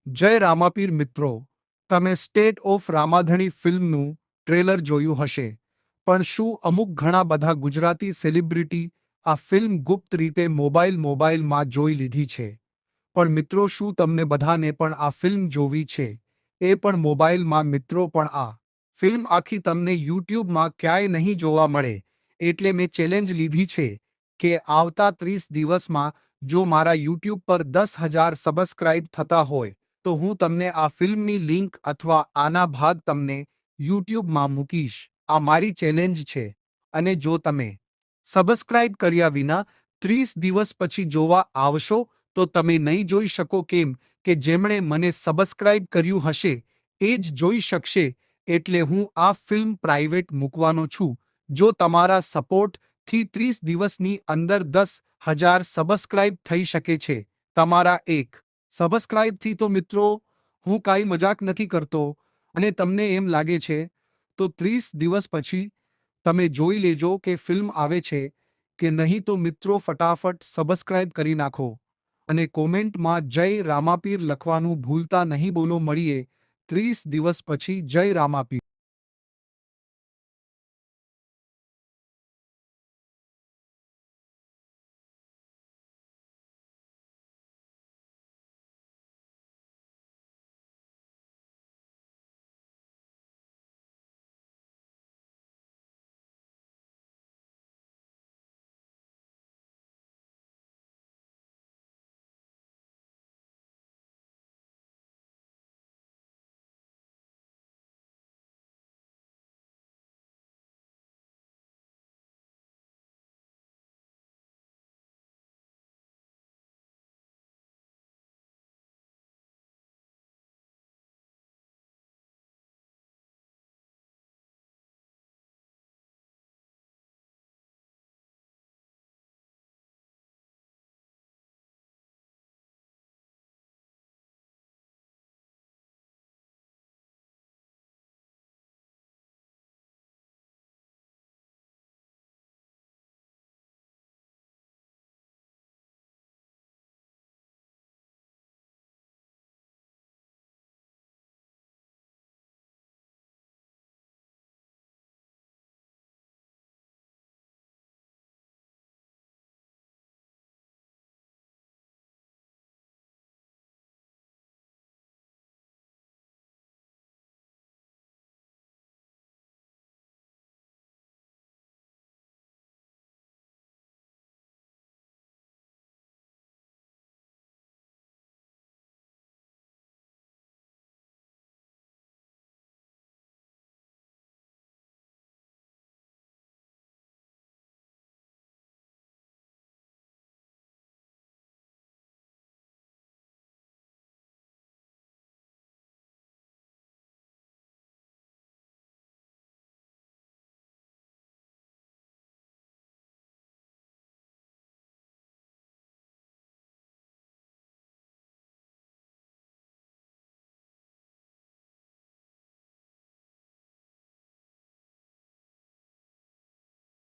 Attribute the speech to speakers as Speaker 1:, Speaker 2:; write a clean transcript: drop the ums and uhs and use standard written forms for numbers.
Speaker 1: જય રામાપીર મિત્રો, તમે સ્ટેટ ઓફ રામાધણી ફિલ્મનું ટ્રેલર જોયું હશે, પણ શું અમુક ઘણા બધા ગુજરાતી સેલિબ્રિટી આ ફિલ્મ ગુપ્ત રીતે મોબાઈલમાં જોઈ લીધી છે? પણ મિત્રો, શું તમને બધાને પણ આ ફિલ્મ જોવી છે? એ પણ મોબાઈલમાં? મિત્રો, પણ આ ફિલ્મ આખી તમને યુટ્યુબમાં ક્યાંય નહીં જોવા મળે. એટલે મેં ચેલેન્જ લીધી છે કે આવતા 30 દિવસમાં જો મારા યુટ્યુબ પર 10,000 સબસ્ક્રાઇબ થતા હોય તો હું તમને આ ફિલ્મની લિંક અથવા આના ભાગ તમને યુટ્યુબમાં મૂકીશ. આ મારી ચેલેન્જ છે. અને જો તમે સબસ્ક્રાઇબ કર્યા વિના 30 દિવસ પછી જોવા આવશો તો તમે નહીં જોઈ શકો. કેમ કે જેમણે મને સબસ્ક્રાઇબ કર્યું હશે એ જ જોઈ શકશે. એટલે હું આ ફિલ્મ પ્રાઇવેટ મૂકવાનો છું. જો તમારા સપોર્ટથી 30 દિવસની અંદર 10,000 સબસ્ક્રાઇબ થઈ શકે છે. તમારા એક સબસ્ક્રાઇબથી તો મિત્રો, હું કાંઈ મજાક નથી કરતો. અને તમને એમ લાગે છે તો 30 દિવસ પછી તમે જોઈ લેજો કે ફિલ્મ આવે છે કે નહીં. તો મિત્રો, ફટાફટ સબસ્ક્રાઇબ કરી નાખો અને કોમેન્ટમાં જય રામાપીર લખવાનું ભૂલતા નહીં. બોલો, મળીએ 30 દિવસ પછી. જય રામાપીર.